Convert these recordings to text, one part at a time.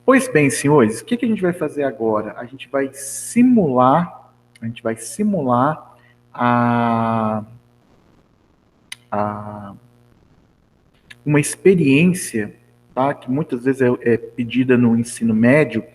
Pois bem, senhores, o que a gente vai fazer agora? A gente vai simular a, a uma experiência, tá? Que muitas vezes é pedida no ensino médio.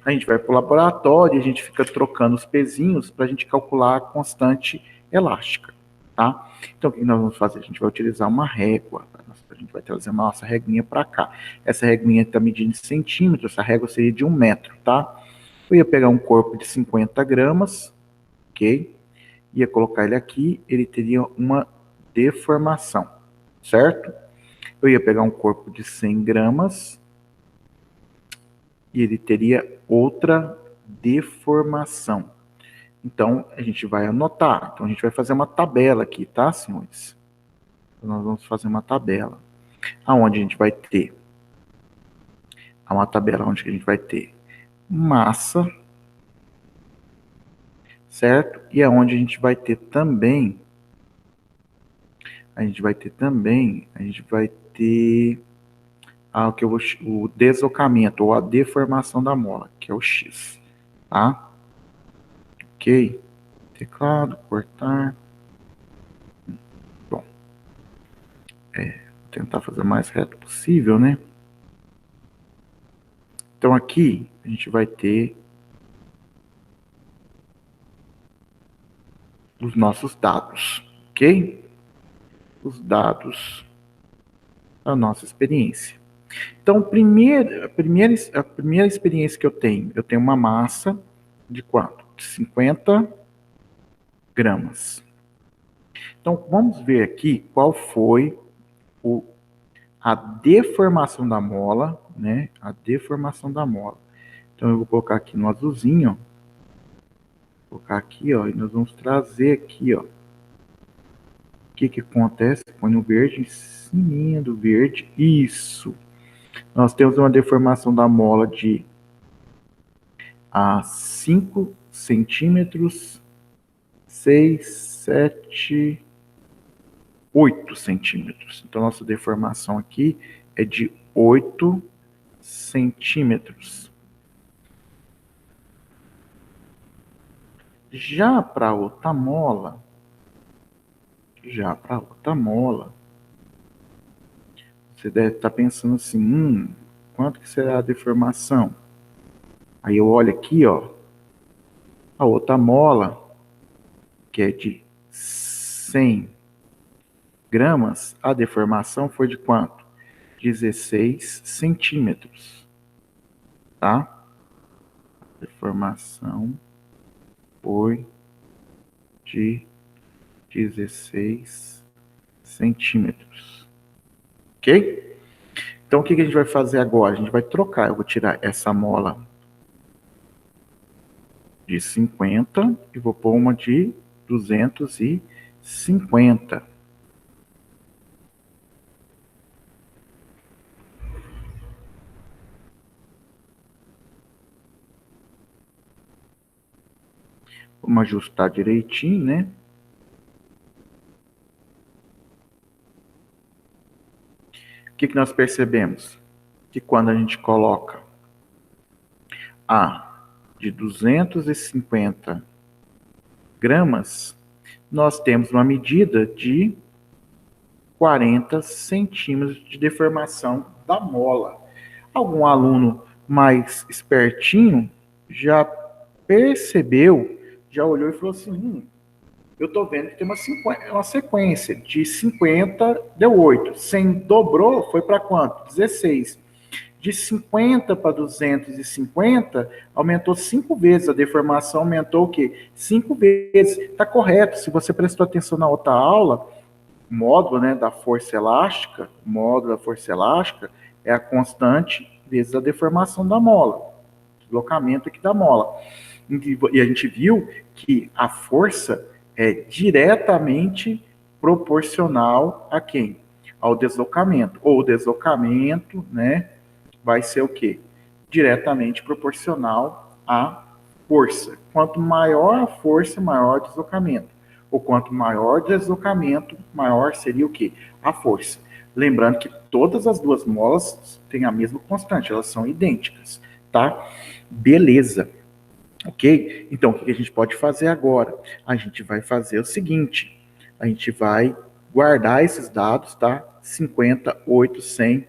A gente vai para o laboratório e a gente fica trocando os pezinhos para a gente calcular a constante elástica, tá? Então, o que nós vamos fazer? A gente vai utilizar uma régua. A gente vai trazer a nossa reguinha para cá. Essa reguinha está medindo em centímetros, essa régua seria de 1 metro, tá? Eu ia pegar um corpo de 50 gramas, ok? Ia colocar ele aqui, ele teria uma deformação, certo? Eu ia pegar um corpo de 100 gramas e ele teria outra deformação. Então, a gente vai anotar. Então, a gente vai fazer uma tabela aqui, tá, senhores? Então, nós vamos fazer uma tabela. Aonde a gente vai ter? Uma tabela onde a gente vai ter massa, certo? E aonde a gente vai ter também, a gente vai ter o deslocamento ou a deformação da mola, que é o X, tá? Ok? Teclado, cortar. Bom, vou tentar fazer o mais reto possível, né? Então aqui a gente vai ter os nossos dados, ok? Os dados da nossa experiência. Então, a primeira experiência que eu tenho uma massa de quanto? De 50 gramas. Então, vamos ver aqui qual foi a deformação da mola, né? A deformação da mola. Então, eu vou colocar aqui no azulzinho, ó. Vou colocar aqui, ó, e nós vamos trazer aqui, ó. O que acontece? Põe no verde, em cima do verde. Isso. Nós temos uma deformação da mola de 5 centímetros, 6, 7, 8 centímetros. Então, nossa deformação aqui é de 8 centímetros. Já para outra mola, você deve estar pensando assim, quanto que será a deformação? Aí eu olho aqui, ó, a outra mola, que é de 100 gramas, a deformação foi de quanto? 16 centímetros, tá? A deformação foi de 16 centímetros, ok? Então, o que a gente vai fazer agora? A gente vai trocar, eu vou tirar essa mola de 50 e vou pôr uma de 250. Vamos ajustar direitinho, né? O que nós percebemos? Que quando a gente coloca A de 250 gramas, nós temos uma medida de 40 centímetros de deformação da mola. Algum aluno mais espertinho já percebeu, já olhou e falou assim, eu estou vendo que tem uma sequência de 50 deu 8, 100 dobrou, foi para quanto? 16. De 50 para 250, aumentou 5 vezes, a deformação aumentou o quê? 5 vezes. Está correto, se você prestou atenção na outra aula, o módulo, né, da força elástica, o módulo da força elástica é a constante vezes a deformação da mola, deslocamento aqui da mola. E a gente viu que a força é diretamente proporcional a quem? Ao deslocamento. Ou o deslocamento, né, vai ser o quê? Diretamente proporcional à força. Quanto maior a força, maior o deslocamento. Ou quanto maior o deslocamento, maior seria o quê? A força. Lembrando que todas as duas molas têm a mesma constante, elas são idênticas. tá? Beleza. Ok? Então, o que a gente pode fazer agora? A gente vai fazer o seguinte, a gente vai guardar esses dados, tá? 50, 8, 100,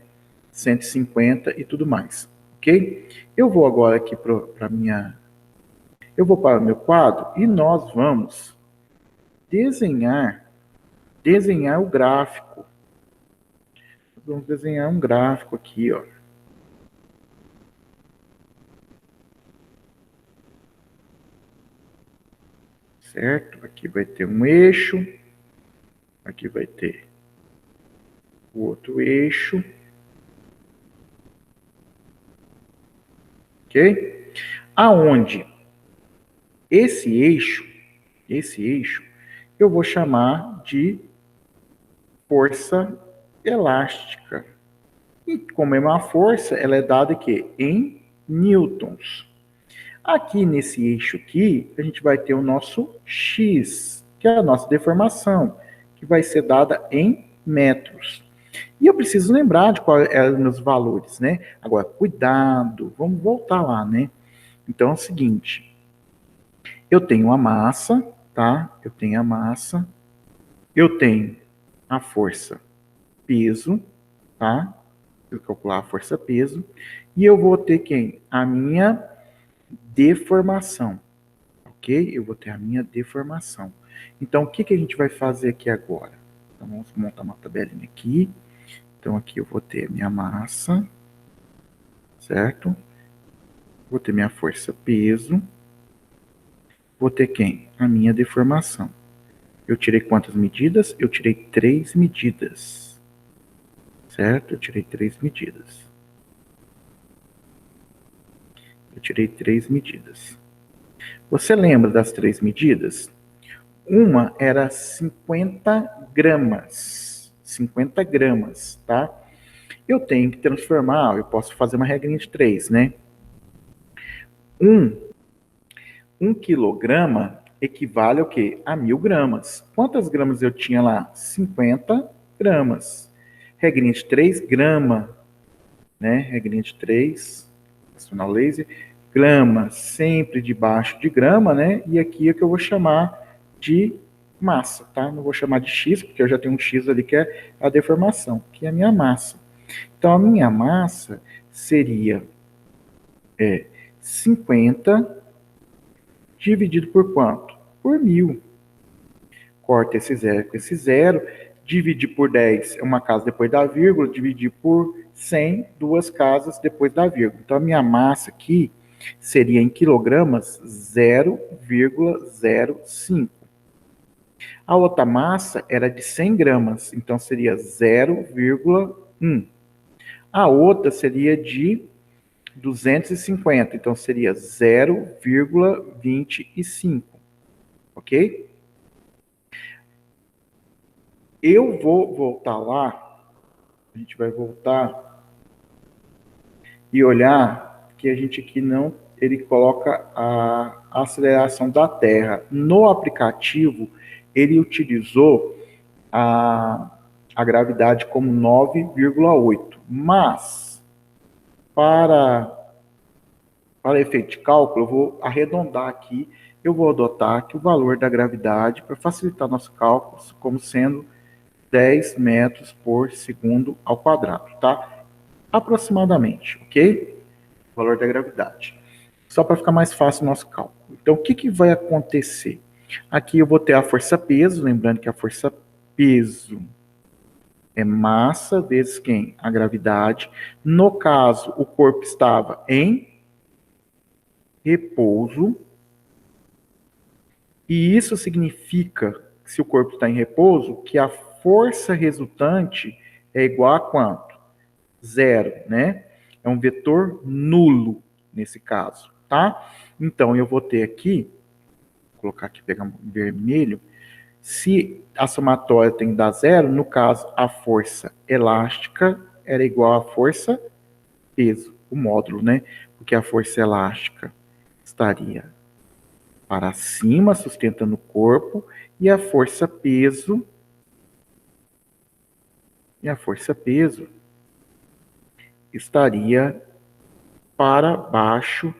150 e tudo mais, ok? Eu vou agora aqui eu vou para o meu quadro e nós vamos desenhar o gráfico. Vamos desenhar um gráfico aqui, ó. Certo? Aqui vai ter um eixo, aqui vai ter o outro eixo, ok? Aonde esse eixo, eu vou chamar de força elástica. E como é uma força, ela é dada aqui em newtons. Aqui nesse eixo aqui, a gente vai ter o nosso x, que é a nossa deformação, que vai ser dada em metros. E eu preciso lembrar de quais eram os meus valores, né? Agora, cuidado, vamos voltar lá, né? Então é o seguinte, eu tenho a massa, tá? Eu tenho a massa, eu tenho a força peso, tá? Eu calcular a força peso, e eu vou ter quem? A minha deformação, ok? Eu vou ter a minha deformação. Então, o que a gente vai fazer aqui agora? Então, vamos montar uma tabelinha aqui. Então, aqui eu vou ter minha massa, certo? Vou ter minha força peso. Vou ter quem? A minha deformação. Eu tirei quantas medidas? Eu tirei 3 medidas. Certo? Eu tirei 3 medidas. Eu tirei 3 medidas. Você lembra das 3 medidas? Uma era 50 gramas. 50 gramas, tá? Eu tenho que transformar, eu posso fazer uma regrinha de 3, né? Um quilograma equivale ao quê? A 1.000 gramas. Quantas gramas eu tinha lá? 50 gramas. Regrinha de 3, grama, né? Regrinha de 3, racional laser, grama, sempre debaixo de grama, né? E aqui é que eu vou chamar de massa, tá? Não vou chamar de X, porque eu já tenho um X ali que é a deformação, que é a minha massa. Então, a minha massa seria 50 dividido por quanto? Por 1.000. Corta esse zero com esse zero. Dividir por 10 é uma casa depois da vírgula. Dividir por 100, duas casas depois da vírgula. Então, a minha massa aqui seria em quilogramas 0,05. A outra massa era de 100 gramas, então seria 0,1. A outra seria de 250, então seria 0,25, ok? Eu vou voltar lá, a gente vai voltar e olhar que a gente aqui não, ele coloca a aceleração da Terra. No aplicativo, ele utilizou a gravidade como 9,8, mas para efeito de cálculo, eu vou arredondar aqui, eu vou adotar aqui o valor da gravidade para facilitar nosso cálculo como sendo 10 metros por segundo ao quadrado, tá? Aproximadamente, ok? O valor da gravidade. Só para ficar mais fácil o nosso cálculo. Então, o que vai acontecer? Aqui eu vou ter a força peso, lembrando que a força peso é massa vezes quem? A gravidade. No caso, o corpo estava em repouso. E isso significa, se o corpo está em repouso, que a força resultante é igual a quanto? Zero, né? É um vetor nulo nesse caso, tá? Então, eu vou ter aqui, vou colocar aqui, pegar um vermelho, se a somatória tem que dar zero, no caso, a força elástica era igual à força peso, o módulo, né? Porque a força elástica estaria para cima, sustentando o corpo, e a força peso estaria para baixo,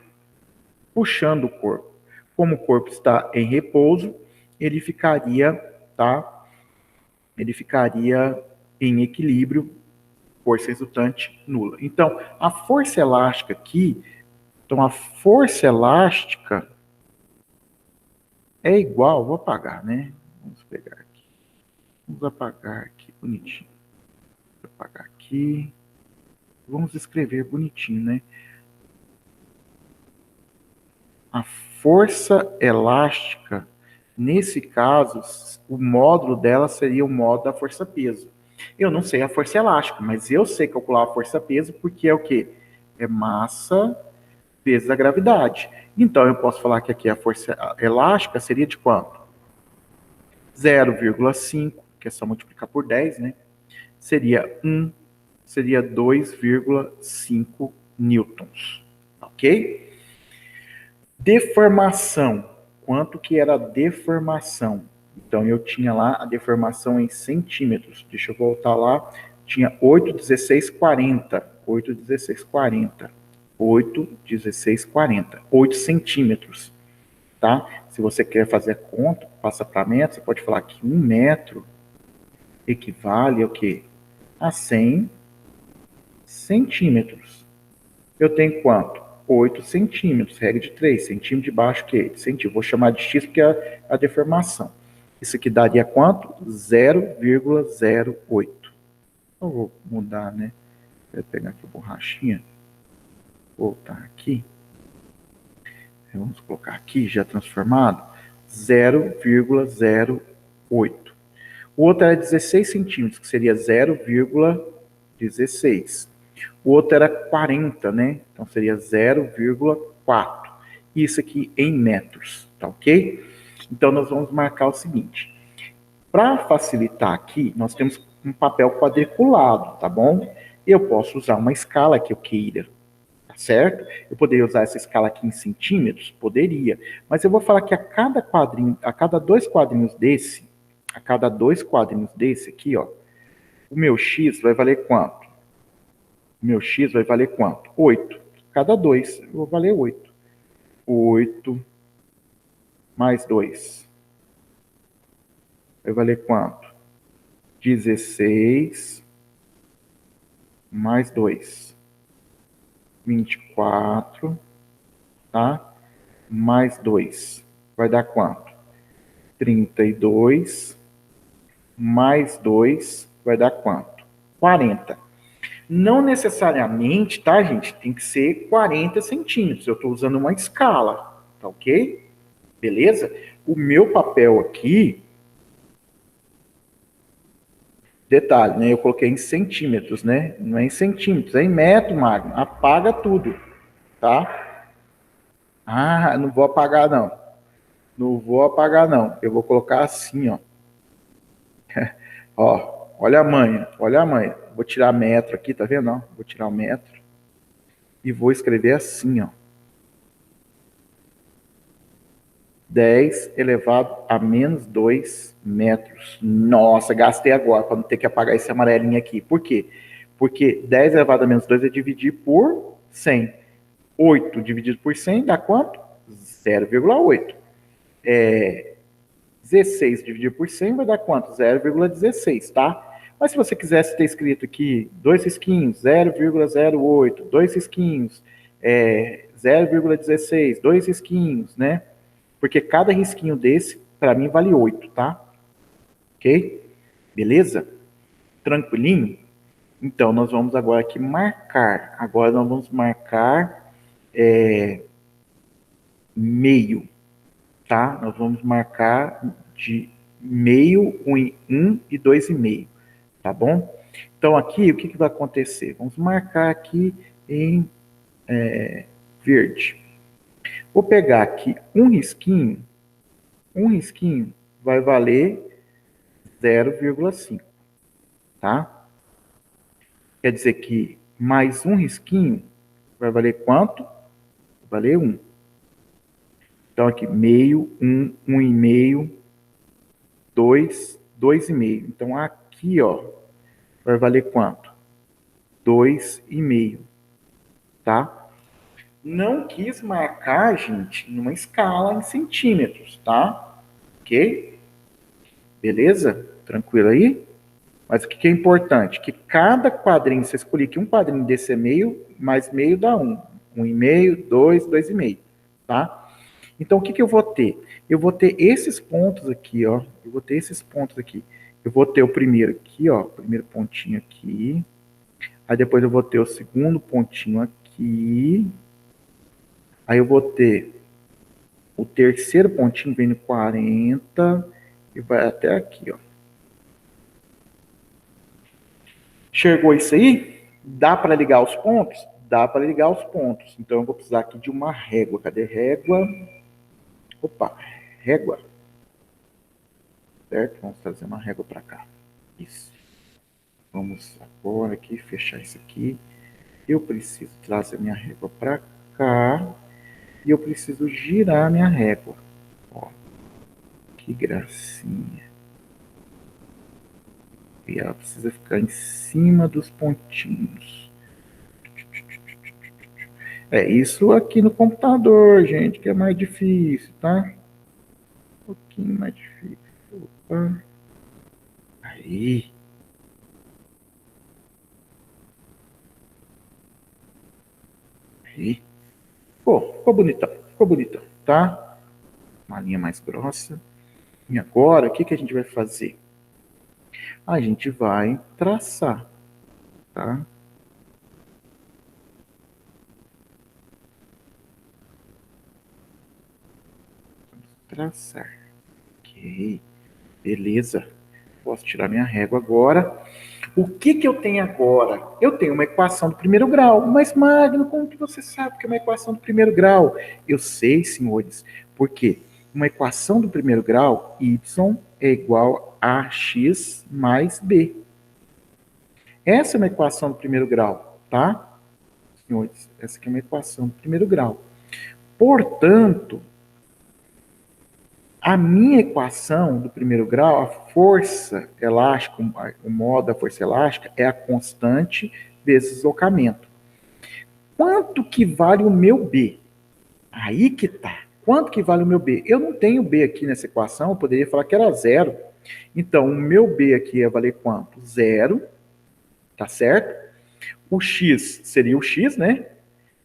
puxando o corpo. Como o corpo está em repouso, ele ficaria, tá? Ele ficaria em equilíbrio, força resultante nula. Então, a força elástica aqui, então a força elástica é igual, vou apagar, né? Vamos pegar aqui. Vamos apagar aqui, bonitinho. Vou apagar aqui. Vamos escrever bonitinho, né? A força elástica, nesse caso, o módulo dela seria o módulo da força-peso. Eu não sei a força elástica, mas eu sei calcular a força-peso porque é o quê? É massa, peso da gravidade. Então, eu posso falar que aqui a força elástica seria de quanto? 0,5, que é só multiplicar por 10, né? Seria 1, seria 2,5 newtons. Ok? Deformação. Quanto que era a deformação? Então, eu tinha lá a deformação em centímetros. Deixa eu voltar lá. Tinha 8,1640. 8,1640. 8,1640. 8 centímetros. Tá? Se você quer fazer a conta, passa para metro, você pode falar que 1 metro equivale ao quê? A 100 centímetros. Eu tenho quanto? 8 centímetros, regra de 3, centímetro de baixo que é centímetro. Vou chamar de x porque é a deformação. Isso aqui daria quanto? 0,08. Eu vou mudar, né? Vou pegar aqui a borrachinha. Voltar aqui. Vamos colocar aqui, já transformado. 0,08. O outro era 16 centímetros, que seria 0,16. O outro era 40, né? Então seria 0,4. Isso aqui em metros, tá ok? Então nós vamos marcar o seguinte. Para facilitar aqui, nós temos um papel quadriculado, tá bom? Eu posso usar uma escala que eu queira, tá certo? Eu poderia usar essa escala aqui em centímetros? Poderia. Mas eu vou falar que a cada quadrinho, a cada dois quadrinhos desse aqui, ó, o meu x vai valer quanto? O meu x vai valer quanto? 8. Cada 2, eu vou valer 8. 8 mais 2 vai valer quanto? 16 mais 2. 24, tá? Mais 2 vai dar quanto? 32 mais 2 vai dar quanto? 40. Não necessariamente, tá, gente? Tem que ser 40 centímetros. Eu estou usando uma escala, tá ok? Beleza? O meu papel aqui, detalhe, né? Eu coloquei em centímetros, né? Não é em centímetros, é em metro, Magno. Apaga tudo, tá? Ah, não vou apagar, não. Não vou apagar, não. Eu vou colocar assim, ó. Ó, olha a manha, olha a manha. Vou tirar metro aqui, tá vendo? Ó, vou tirar o metro. E vou escrever assim, ó. 10 elevado a menos 2 metros. Nossa, gastei agora para não ter que apagar esse amarelinho aqui. Por quê? Porque 10 elevado a menos 2 é dividir por 100. 8 dividido por 100 dá quanto? 0,8. 16 dividido por 100 vai dar quanto? 0,16, tá? Mas se você quisesse ter escrito aqui 2 risquinhos, 0,08, 2 risquinhos, 0,16, 2 risquinhos, né? Porque cada risquinho desse, para mim, vale 8, tá? Ok? Beleza? Tranquilinho? Então, nós vamos agora aqui marcar. Agora nós vamos marcar meio, tá? Nós vamos marcar de meio, 1 e 2,5, tá bom? Então, aqui, o que vai acontecer? Vamos marcar aqui em verde. Vou pegar aqui um risquinho vai valer 0,5, tá? Quer dizer que mais um risquinho vai valer quanto? Vai valer 1. Então, aqui, meio, 1, 1,5, 2, 2,5. Então, aqui, ó, vai valer quanto? 2,5, tá? não quis marcar, gente, numa escala em centímetros, tá? Ok? Beleza? Tranquilo aí? Mas o que é importante? Que cada quadrinho, você escolher que um quadrinho desse é meio, mais meio dá um. 1,5, 2, 2,5, tá? Então, o que eu vou ter? Eu vou ter esses pontos aqui, ó. Eu vou ter esses pontos aqui. Eu vou ter o primeiro aqui, ó. O primeiro pontinho aqui. Aí depois eu vou ter o segundo pontinho aqui. Aí eu vou ter o terceiro pontinho vem no 40 e vai até aqui, ó. Enxergou isso aí? Dá para ligar os pontos? Dá para ligar os pontos. Então eu vou precisar aqui de uma régua. Cadê régua? Opa, régua. Certo? Vamos trazer uma régua para cá. Isso. Vamos agora aqui fechar isso aqui. Eu preciso trazer minha régua para cá. E eu preciso girar minha régua. Ó, que gracinha. E ela precisa ficar em cima dos pontinhos. É isso aqui no computador, gente, que é mais difícil, tá? Um pouquinho mais difícil. Opa. Aí. Aí. Pô, ficou bonitão, tá? Uma linha mais grossa. E agora, o que a gente vai fazer? A gente vai traçar, tá? Traçar. Ok, beleza. Posso tirar minha régua agora. O que eu tenho agora? Eu tenho uma equação do primeiro grau. Mas, Magno, como que você sabe que é uma equação do primeiro grau? Eu sei, senhores. Por quê? Uma equação do primeiro grau, y é igual a x mais b. Essa é uma equação do primeiro grau, tá? Senhores, essa aqui é uma equação do primeiro grau. Portanto, a minha equação do primeiro grau, a força elástica, o modo da força elástica, é a constante vezes deslocamento. Quanto que vale o meu B? Aí que tá. Quanto que vale o meu B? Eu não tenho B aqui nessa equação, eu poderia falar que era zero. Então, o meu B aqui ia valer quanto? Zero, tá certo? O X seria o X, né?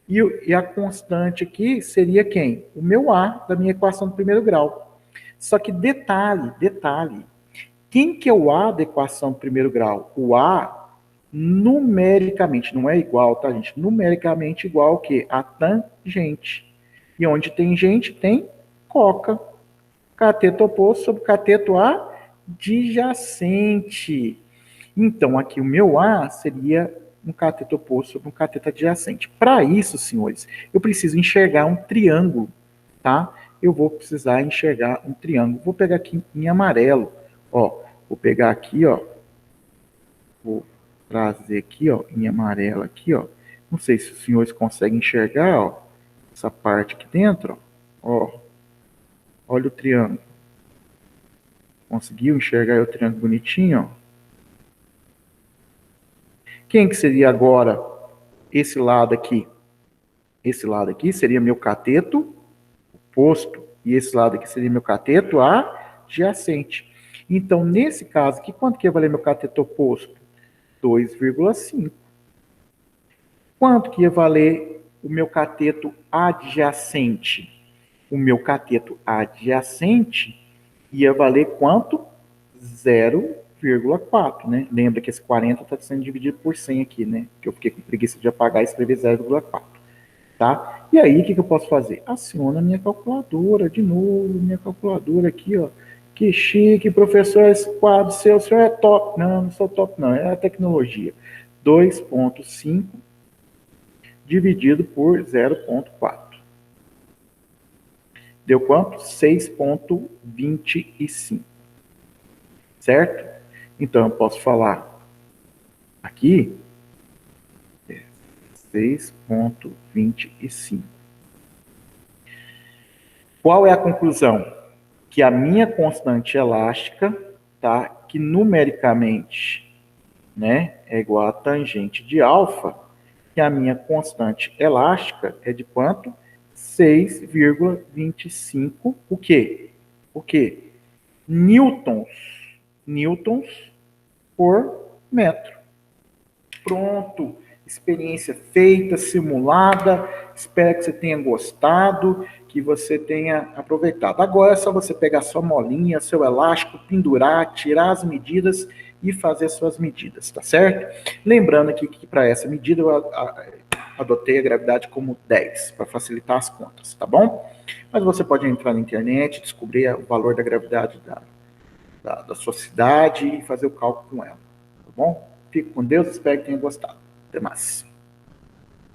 E a constante aqui seria quem? O meu A da minha equação do primeiro grau. Só que detalhe. Quem que é o A da equação do primeiro grau? O A, numericamente, não é igual, tá, gente? Numericamente igual ao quê? A tangente. E onde tem gente, tem coca. Cateto oposto sobre cateto adjacente. Então, aqui o meu A seria um cateto oposto sobre um cateto adjacente. Para isso, senhores, eu preciso enxergar um triângulo, tá? Eu vou precisar enxergar um triângulo. Vou pegar aqui em amarelo, ó. Vou pegar aqui, ó. Vou trazer aqui, ó, em amarelo aqui, ó. Não sei se os senhores conseguem enxergar, ó, essa parte aqui dentro, ó. Olha o triângulo. Conseguiu enxergar o triângulo bonitinho, ó? Quem que seria agora esse lado aqui? Esse lado aqui seria meu cateto oposto. E esse lado aqui seria meu cateto adjacente. Então, nesse caso aqui, quanto que ia valer meu cateto oposto? 2,5. Quanto que ia valer o meu cateto adjacente? O meu cateto adjacente ia valer quanto? 0,4, né? Lembra que esse 40 está sendo dividido por 100 aqui, né? Que eu fiquei com preguiça de apagar e escrever 0,4, tá? E aí, o que eu posso fazer? Aciona a minha calculadora, de novo, minha calculadora aqui, ó. Que chique, professor, esse quadro seu, o senhor é top. Não, não sou top, não, é a tecnologia. 2,5 dividido por 0,4. Deu quanto? 6,25. Certo? Então, eu posso falar aqui 6,25. Qual é a conclusão? Que a minha constante elástica, tá, que numericamente, né, é igual a tangente de alfa, que a minha constante elástica é de quanto? 6,25, o quê? O quê? Newtons. Newtons por metro. Pronto. Experiência feita, simulada. Espero que você tenha gostado, que você tenha aproveitado. Agora é só você pegar sua molinha, seu elástico, pendurar, tirar as medidas e fazer suas medidas, tá certo? Lembrando aqui que para essa medida eu adotei a gravidade como 10, para facilitar as contas, tá bom? Mas você pode entrar na internet, descobrir o valor da gravidade da sua cidade e fazer o cálculo com ela, tá bom? Fique com Deus, espero que tenha gostado. Até mais.